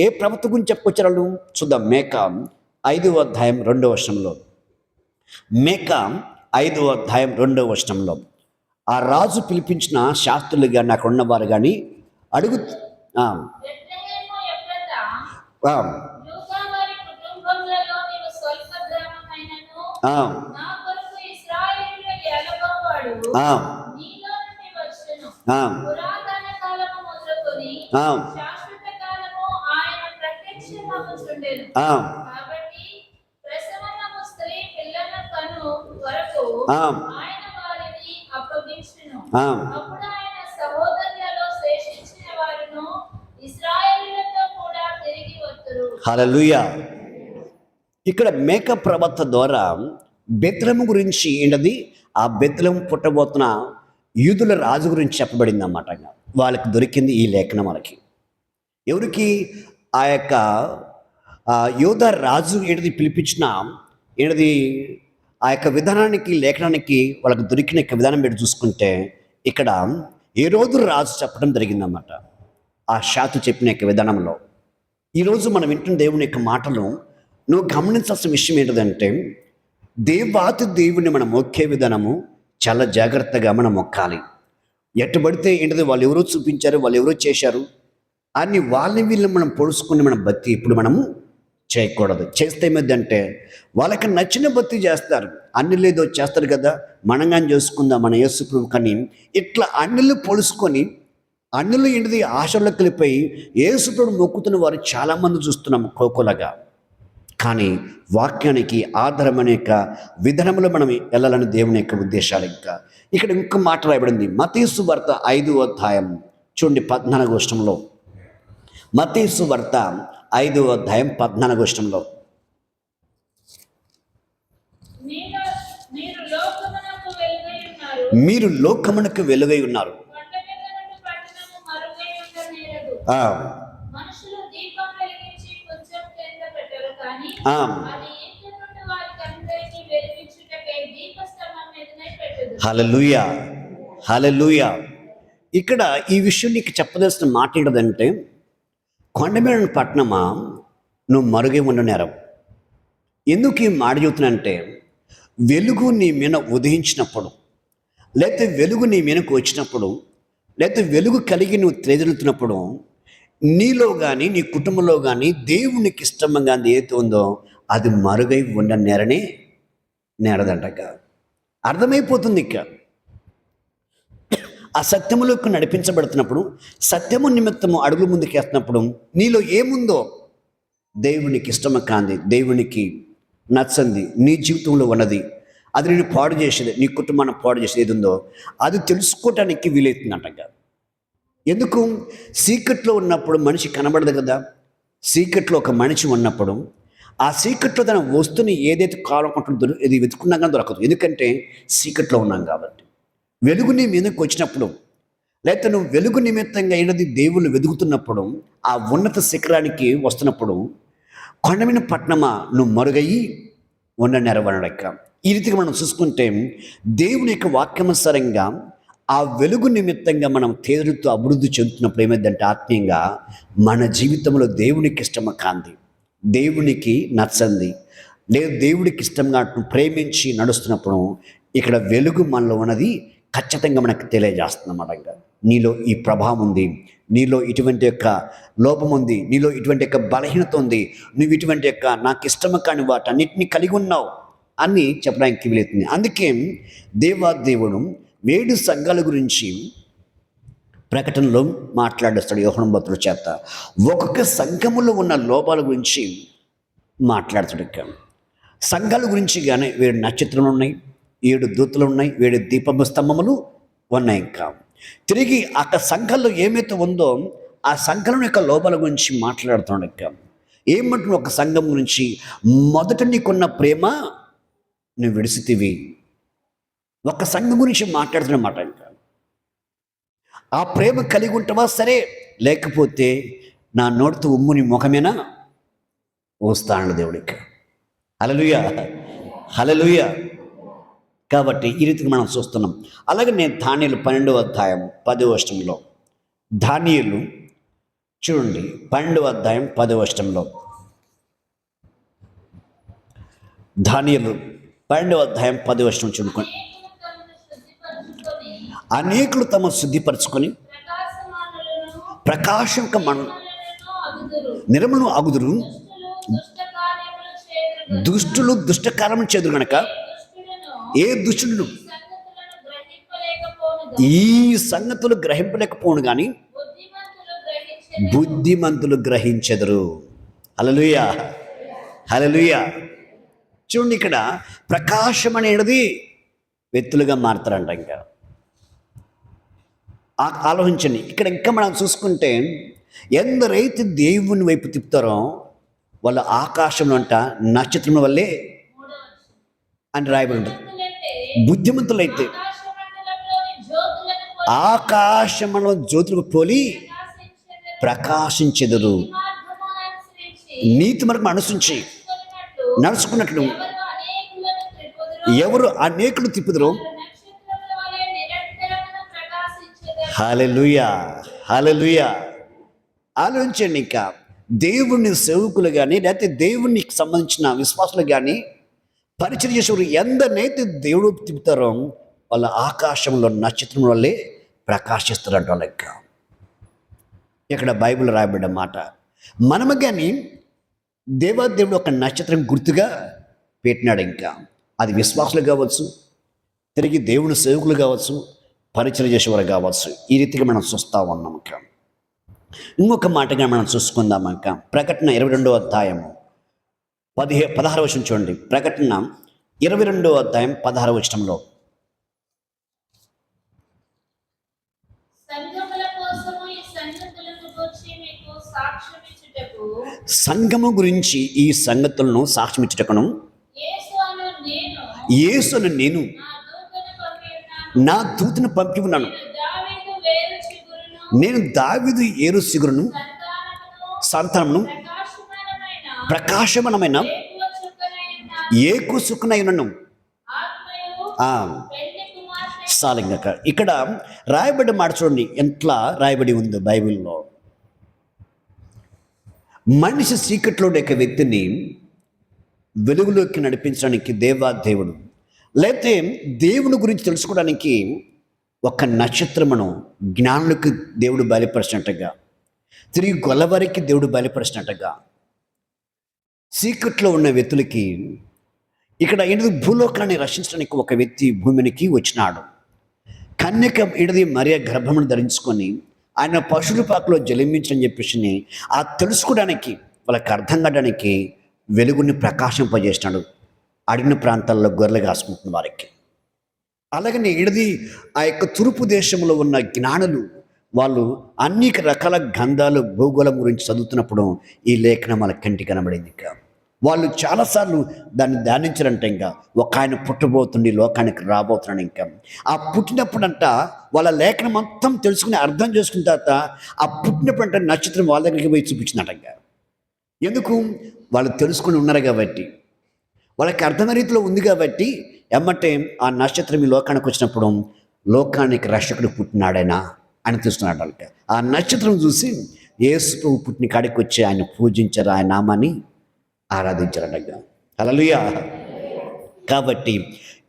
ఏ ప్రవక్త గురించి చెప్పుకొచ్చారు వాళ్ళు చూద్దాం. మేకా 5వ అధ్యాయం 2వ వచనంలో, మేకా 5వ అధ్యాయం 2వ వచనంలో ఆ రాజు పిలిపించిన శాస్త్రులు కానీ అక్కడ ఉన్నవారు కానీ అడుగు హల్లెలూయా. ఇక్కడ మేక ప్రవక్త ద్వారా బెత్లెహేము గురించి ఏంటది, ఆ బెత్లెహేము పుట్టబోతున్న యూదుల రాజు గురించి చెప్పబడింది అన్నమాట. వాళ్ళకి దొరికింది ఈ లేఖనం. వాళ్ళకి ఎవరికి, ఆ యొక్క యోధ రాజు ఏంటిది పిలిపించిన ఏంటిది ఆ యొక్క విధానానికి లేఖనానికి వాళ్ళకి దొరికిన యొక్క విధానం పెట్టి చూసుకుంటే ఇక్కడ ఏ రోజు రాజు చెప్పడం జరిగిందన్నమాట. ఆ శాతు చెప్పిన యొక్క విధానంలో ఈరోజు మనం వింటున్న దేవుని యొక్క మాటలు నువ్వు గమనించాల్సిన విషయం ఏంటిదంటే దేవాతి దేవుని మనం మొక్కే విధానము చాలా జాగ్రత్తగా మనం మొక్కాలి. ఎట్టుబడితే ఏంటిది వాళ్ళు ఎవరో చూపించారు, వాళ్ళు ఎవరో చేశారు అని వాళ్ళని వీళ్ళని మనం పొడుచుకుని మనం బతి ఇప్పుడు మనము చేయకూడదు. చేస్తే ఏమిటంటే వాళ్ళకి నచ్చిన బతి చేస్తారు, అన్నిలు ఏదో చేస్తారు కదా మనంగా చేసుకుందాం మన యేసు ప్రభు. కానీ ఇట్లా అన్నిలు పొడుచుకొని అన్నిలు ఏంటిది ఆశలోకి వెళ్ళిపోయి యేసు ప్రభు మొక్కుతున్న వారు చాలామంది చూస్తున్నాం కోకొలగా. కానీ వాక్యానికి ఆధారం అనే యొక్క విధానంలో మనం వెళ్ళాలని దేవుని యొక్క ఉద్దేశాలు. ఇంకా ఇక్కడ ఇంకొక మాట రాయబడింది మత్తయి సువార్త 5వ అధ్యాయం చూడండి 14వ వచనంలో. మత్తయి సువార్త 5వ అధ్యాయం 14వ వచనంలో మీరు లోకమునకు వెలుగై ఉన్నారు. మీరు లోకమునకు వెలుగై ఉన్నారు. కొండ మీద నుండి పట్టణము మరుగై ఉండనేరదు. ఆ, మనుషులు దీపం వెలిగించి కొంచెం కింద పెట్టరు, కానీ ఆ. అది ఇంటి నుండి వారికందరికీ వెలిగించుటకై దీపస్తంభం మీదనే పెట్టుదురు. హల్లెలూయా, హల్లెలూయా. ఇక్కడ ఈ విషయం నీకు చెప్పదలసిన మాట ఏంటంటే కొండ మీద ఉన్న పట్టణమా నువ్వు మరుగై ఉండనేరం. ఎందుకు ఈ మాట చెబుతున్నానంటే వెలుగు నీ మీద ఉదయించినప్పుడు, లేకపోతే వెలుగు నీ మీదకు వచ్చినప్పుడు, లేకపోతే వెలుగు కలిగి నువ్వు తేజలుతున్నప్పుడు నీలో కానీ నీ కుటుంబంలో కానీ దేవునికి ఇష్టంగా ఏది ఉందో అది మరుగై ఉన్న నేరనే నేరదంటక అర్థమైపోతుంది. ఇక ఆ సత్యములోకి నడిపించబడుతున్నప్పుడు సత్యము నిమిత్తము అడుగులు ముందుకేస్తున్నప్పుడు నీలో ఏముందో దేవునికి ఇష్టమ కాంది, దేవునికి నచ్చంది, నీ జీవితంలో ఉన్నది, అది నేను పాడు చేసేది, నీ కుటుంబాన్ని పాడు చేసేది ఏది ఉందో అది తెలుసుకోవటానికి వీలవుతుందంట. ఎందుకు? సీక్రెట్లో ఉన్నప్పుడు మనిషి కనబడదు కదా. సీక్రెట్లో ఒక మనిషి ఉన్నప్పుడు ఆ సీక్రెట్లో తన వస్తువుని ఏదైతే కావాలనుకుంటుందో ఇది వెతుకున్నా కానీ దొరకదు. ఎందుకంటే సీక్రెట్లో ఉన్నాం కాబట్టి. వెలుగు నీ మీదకి వచ్చినప్పుడు, లేకపోతే నువ్వు వెలుగు నిమిత్తంగా అయినది దేవుళ్ళు వెతుకుతున్నప్పుడు, ఆ ఉన్నత శిఖరానికి వస్తున్నప్పుడు కొండమైన పట్టణమా నువ్వు మరుగయ్యి ఉన్న నెరవనడక్క. ఈ రీతిగా మనం చూసుకుంటే దేవుని యొక్క వాక్యానుసారంగా ఆ వెలుగు నిమిత్తంగా మనం తేరుతో అభివృద్ధి చెందుతున్నప్పుడు ఏమైందంటే ఆత్మీయంగా మన జీవితంలో దేవునికి ఇష్టమ కాంది, దేవునికి నచ్చంది, లేదు దేవుడికి ఇష్టంగా ప్రేమించి నడుస్తున్నప్పుడు ఇక్కడ వెలుగు మనలో ఉన్నది ఖచ్చితంగా మనకు తెలియజేస్తుందన్నమాట. నీలో ఈ ప్రభావం ఉంది, నీలో ఇటువంటి యొక్క లోపం ఉంది, నీలో ఇటువంటి యొక్క బలహీనత ఉంది, నువ్వు ఇటువంటి యొక్క నాకు ఇష్టమ కాని వాటన్నిటిని కలిగి ఉన్నావు అని చెప్పడానికి వీలవుతుంది. అందుకే దేవాదేవుడు 7 సంఘాల గురించి ప్రకటనలో మాట్లాడేస్తాడు యోహాను భక్తుడి చేత. ఒక్కొక్క సంఘములో ఉన్న లోపాల గురించి మాట్లాడుతాడు. ఇక సంఘాల గురించి కానీ 7 నక్షత్రాలు ఉన్నాయి, 7 దూతలు ఉన్నాయి, 7 దీపము స్తంభములు ఉన్నాయి. ఇంకా తిరిగి ఆ సంఘంలో ఏమైతే ఉందో ఆ సంఘం యొక్క లోపాల గురించి మాట్లాడుతున్నాడు. ఇక ఏమంటున్నావు? ఒక సంఘం గురించి మొదట నీకున్న ప్రేమ నువ్వు విడిసితివి. ఒక సంఘం గురించి మాట్లాడుతున్నమాట. ఇంకా ఆ ప్రేమ కలిగి ఉంటావా సరే, లేకపోతే నా నోటితో ఉమ్ముని ముఖమేనా ఓస్తాడు దేవుడికి. హల్లెలూయా, హల్లెలూయా. కాబట్టి ఈ రీతికి మనం చూస్తున్నాం. అలాగే నేను దానియేలు 12వ అధ్యాయం 10వ వచనంలో, దానియేలు చూడండి 12వ అధ్యాయం 10వ వచనంలో, దానియేలు 12వ అధ్యాయం 10వ వచనం చూడుకోండి. అనేకులు తమ శుద్ధిపరచుకొని ప్రకాశంక నిర్మలను అగుదురు, దుష్టులు దుష్టకార్యములు చేదురు గనక ఏ దుష్టుడు ఈ సంగతులు గ్రహింపలేకపోను కానీ బుద్ధిమంతులు గ్రహించెదరు. హల్లెలూయా, హల్లెలూయా. చూడండి, ఇక్కడ ప్రకాశం అనేది వ్యక్తులుగా మారుతారంట. ఇంకా ఆలోచించండి. ఇక్కడ ఇంకా మనం చూసుకుంటే ఎందరైతే దేవుని వైపు తిప్పుతారో వాళ్ళ ఆకాశంలో అంట నక్షత్రం వల్లే అని రాయబడి ఉంటుంది. బుద్ధిమంతులైతే ఆకాశంలో జ్యోతులకు పోలి ప్రకాశించెదరు. నీతి మనకు అనుసరించి నడుచుకొనున్నట్లు నడుచుకున్నట్లు ఎవరు అనేకులను త్రిప్పుదురో ఎవరు అనేకులు తిప్పుదురో వారు నక్షత్రముల వలె నిరంతరమును ప్రకాశించెదరు. హల్లెలూయా, హల్లెలూయా. ఆలోచించండి, ఇంకా దేవుని సేవకులు కానీ లేకపోతే దేవునికి సంబంధించిన విశ్వాసులు కానీ పరిచయం చేసేవారు ఎందరినైతే దేవుడు తిప్పుతారో వాళ్ళ ఆకాశంలో నక్షత్రం వల్లే ప్రకాశిస్తారంట లెక్క. ఇక్కడ బైబిల్ రాయబడ్డ మాట. మనము కానీ దేవాదేవుడు ఒక నక్షత్రం గుర్తుగా పెట్టినాడు. ఇంకా అది విశ్వాసులు కావచ్చు, తిరిగి దేవుని సేవకులు కావచ్చు, పరిచయం చేసేవారు కావచ్చు. ఈ రీతిగా మనం చూస్తూ ఉన్నాం. ఇంకా ఇంకొక మాటగా మనం చూసుకుందాం. ఇంకా ప్రకటన 22వ అధ్యాయము 16వ వచనం చూడండి. ప్రకటన 22వ అధ్యాయం 16వ వచనంలో సంఘముల కోసము ఈ సంగతులను గూర్చి మీకు సాక్ష్యమిచ్చుటకు సంఘము గురించి ఈ సంగతులను సాక్ష్యమిచ్చుటకును యేసు అను నేను యేసును నేను నా దూతను పంపి ఉన్నాను. నా దూతను పంపి ఉన్నాను. దావీదు వేరు చిగురును నేను దావీదు ఏరు సిగురును సంతానమును సంతానమును ప్రకాశమానమైన ప్రకాశమానమైన ఏకువ చుక్కనైన ఏకు సుక్కునై ఉన్నాను. ఆత్మయు పెళ్లి కుమార్తె సాలింగక ఇక్కడ రాయబడ్డ మాట చూడండి ఎట్లా రాయబడి ఉంది బైబిల్లో. మనిషి చీకట్లో ఉండే ఒక వ్యక్తిని వెలుగులోకి నడిపించడానికి దేవుడు, లేకపోతే దేవుని గురించి తెలుసుకోవడానికి ఒక నక్షత్రమును జ్ఞానులకు దేవుడు బయలుపరిచినట్టుగా, తిరిగి గొల్లవారికి దేవుడు బయలుపరిచినట్టుగా, చీకట్లో ఉన్న వ్యక్తులకి ఇక్కడ ఏంటిది భూలోకాన్ని రక్షించడానికి ఒక వ్యక్తి భూమికి వచ్చినాడు. కన్యక ఏంటిది మరియ గర్భమును ధరించుకొని ఆయన పశువుల పాకలో జలించని చెప్పేసి ఆ తెలుసుకోవడానికి వాళ్ళకి అర్థం కావడానికి వెలుగుని ప్రకాశింపజేసినాడు అడిగిన ప్రాంతాల్లో గొర్రెలు కాసుకుంటున్న వారికి. అలాగనే ఈడది ఆ యొక్క తూర్పు దేశంలో ఉన్న జ్ఞానులు వాళ్ళు అనేక రకాల గంధాలు భూగోళం గురించి చదువుతున్నప్పుడు ఈ లేఖనం వాళ్ళ కంటికి కనబడింది. ఇంకా వాళ్ళు చాలాసార్లు దాన్ని ధ్యానించారంట. ఇంకా ఒక ఆయన పుట్టబోతుండి లోకానికి రాబోతున్నాడు. ఇంకా ఆ పుట్టినప్పుడంట వాళ్ళ లేఖనం మొత్తం తెలుసుకుని అర్థం చేసుకున్న తర్వాత ఆ పుట్టినప్పుడంట నక్షత్రం వాళ్ళ దగ్గరికి పోయి చూపించిందట. ఇంకా ఎందుకు? వాళ్ళు తెలుసుకుని ఉన్నారు కాబట్టి, వాళ్ళకి అర్థమైన రీతిలో ఉంది కాబట్టి ఎమ్మటే ఆ నక్షత్రం ఈ లోకానికి వచ్చినప్పుడు లోకానికి రక్షకుడు పుట్టినాడైనా అని తెలుస్తున్నాడు. వాళ్ళకి ఆ నక్షత్రం చూసి యేసు ప్రభు పుట్టిన కాడికి వచ్చి ఆయన పూజించారు, ఆయన నామాన్ని ఆరాధించారట. హల్లెలూయా. కాబట్టి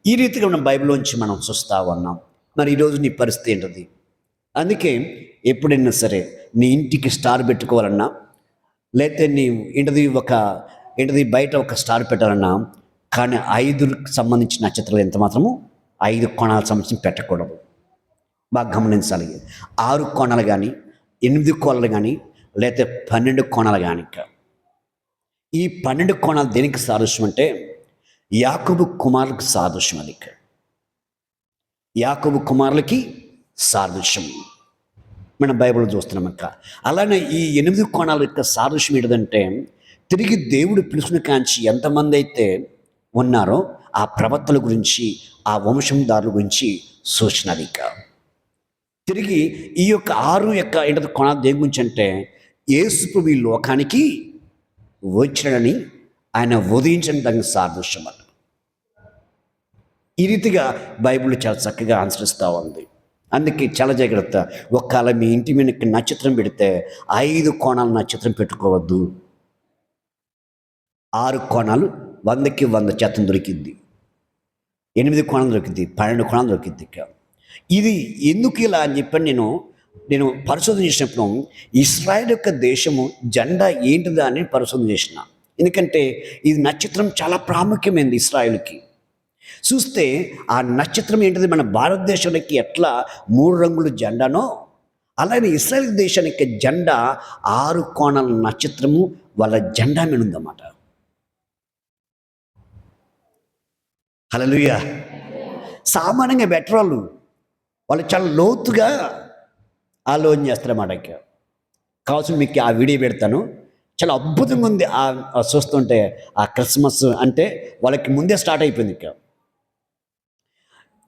ఈ రీతిగా మనం బైబిల్లోంచి మనం చూస్తూ ఉన్నాం. మరి ఈరోజు నీ పరిస్థితి ఏంటది? అందుకే ఎప్పుడైనా సరే నీ ఇంటికి స్టార్ పెట్టుకోవాలన్నా, లేకపోతే నీ ఏంటది బయట ఒక స్టార్ పెట్టాలన్నా, కానీ 5కి సంబంధించిన నక్షత్రాలు ఎంత మాత్రము 5 కోణాలకు సంబంధించి పెట్టకూడదు. బాగా గమనించాలి. 6 కోణాలు కానీ 8 కోణాలు కానీ లేకపోతే 12 కోణాలు కానీ. ఈ 12 కోణాలు దేనికి సాదృశ్యం అంటే యాకోబు కుమారులకు సాదృశ్యం. అది యాకోబు కుమారులకి సాదృశ్యం మనం బైబిల్ చూస్తున్నాం. అక్క అలానే ఈ 8 కోణాల యొక్క సాదృశ్యం ఏంటంటే తిరిగి దేవుడు పిలుచుకుని కాంచి ఎంతమంది అయితే ఉన్నారో ఆ ప్రవక్తల గురించి, ఆ వంశందారుల గురించి సూచనది. ఇక తిరిగి ఈ యొక్క 6 కోణాలు దేని గురించి అంటే యేసు ప్రభు ఈ లోకానికి వచ్చాడని, ఆయన ఉదయించని దానికి సాదృశ్యం అన్న. ఈ రీతిగా బైబిల్ చాలా చక్కగా అనుసరిస్తూ ఉంది. అందుకే చాలా జాగ్రత్త. ఒకవేళ మీ ఇంటి మీద నక్షత్రం పెడితే 5 కోణాల నక్షత్రం పెట్టుకోవద్దు. 6 కోణాలు 100కి 100% దొరికింది. 8 కోణాలు దొరికింది, 12 కోణాలు దొరికింది. ఇది ఎందుకు ఇలా అని చెప్పని నేను పరిశోధన చేసినప్పుడు ఇస్రాయేల్ యొక్క దేశము జెండా ఏంటిదా అని పరిశోధన చేసిన. ఎందుకంటే ఇది నక్షత్రం చాలా ప్రాముఖ్యమైనది ఇస్రాయేల్కి. చూస్తే ఆ నక్షత్రం ఏంటిది మన భారతదేశానికి ఎట్లా 3 రంగుల జెండానో అలాగే ఇస్రాయేల్ దేశానికి జెండా 6 కోణాల నక్షత్రము వాళ్ళ జెండా మీద ఉందన్నమాట. హల్లెలూయా. సామాన్యంగా బెటర్ వాళ్ళు చాలా లోతుగా ఆలోచన చేస్తారన్నమాట. కావాల్సిన మీకు ఆ వీడియో పెడతాను. చాలా అద్భుతంగా ఉంది చూస్తుంటే. ఆ క్రిస్మస్ అంటే వాళ్ళకి ముందే స్టార్ట్ అయిపోయింది. ఇక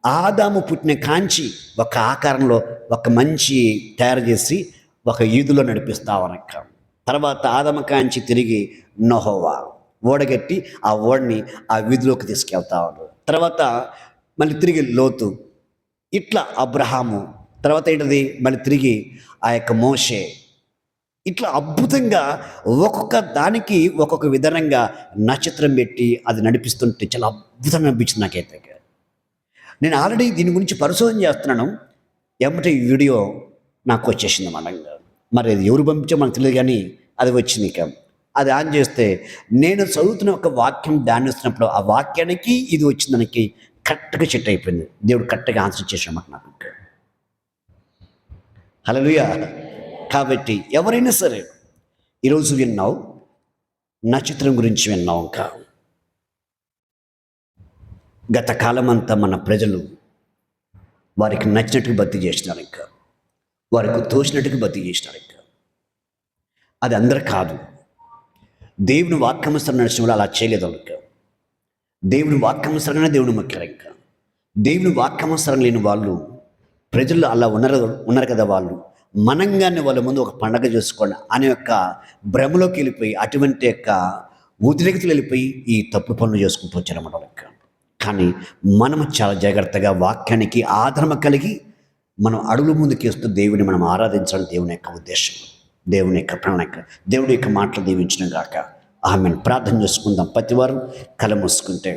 ఆదాము పుట్టిన కాంచి ఒక ఆకారంలో ఒక మంచి తయారు చేసి ఒక ఈదులో నడిపిస్తావనక్క. తర్వాత ఆదమ కాంచి తిరిగి నోహోవా ఓడగట్టి ఆ ఓడని ఆ వీధిలోకి తీసుకెళ్తా ఉన్నారు. తర్వాత మళ్ళీ తిరిగి లోతు, ఇట్లా అబ్రహాము, తర్వాత ఏంటది మళ్ళీ తిరిగి ఆ యొక్క మోషే, ఇట్లా అద్భుతంగా ఒక్కొక్క దానికి ఒక్కొక్క విధానంగా నక్షత్రం పెట్టి అది నడిపిస్తుంటే చాలా అద్భుతంగా అనిపించింది నాకైతే. నేను ఆల్రెడీ దీని గురించి పరిశోధన చేస్తున్నాను, ఏమంటే ఈ వీడియో నాకు వచ్చేసింది అన్నమాట. మరి అది ఎవరు పంపించో మనకు తెలియదు, కానీ అది వచ్చింది. ఇక అది ఆన్ చేస్తే నేను చదువుతున్న ఒక వాక్యం ధ్యానిస్తున్నప్పుడు ఆ వాక్యానికి ఇది వచ్చిందానికి కరెక్ట్గా సెట్ అయిపోయింది. దేవుడు కరెక్ట్గా ఆన్సర్ చేసామన్నమాట నాకు. హల్లెలూయా. కాబట్టి ఎవరైనా సరే ఈరోజు విన్నావు, నక్షత్రం గురించి విన్నావు. ఇంకా గత కాలం అంతా మన ప్రజలు వారికి నచ్చినట్టుగా భక్తి చేసినారు, ఇంకా వారికి తోచినట్టుగా భక్తి చేసినారు. ఇంకా అది అందరు కాదు. దేవుని వాక్యానుసారం నడిచిన వాళ్ళు అలా చేయలేదు. ఇంకా దేవుని వాక్యానుసారంగానే దేవుని మొక్కారు. ఇంకా దేవుని వాక్యానుసారం లేని వాళ్ళు ప్రజలు అలా ఉన్నారు కదా. వాళ్ళు మనంగానే వాళ్ళ ముందు ఒక పండగ చేసుకోండి అనే యొక్క భ్రమలోకి వెళ్ళిపోయి, అటువంటి యొక్క ఉద్రేకతలు వెళ్ళిపోయి ఈ తప్పుడు పనులు చేసుకుంటూ వచ్చారన్నమాట. లెక్క కానీ మనము చాలా జాగ్రత్తగా వాక్యానికి ఆదరణ కలిగి మనం అడుగుల ముందుకేస్తూ దేవుని మనం ఆరాధించడం దేవుని యొక్క ఉద్దేశం, దేవుని యొక్క ప్రణాళిక. దేవుడి యొక్క మాటలు దీవించిన గాక. ఆమెను ప్రార్థన చేసుకుందాం. ప్రతివారు కళ్ళు మూసుకుంటే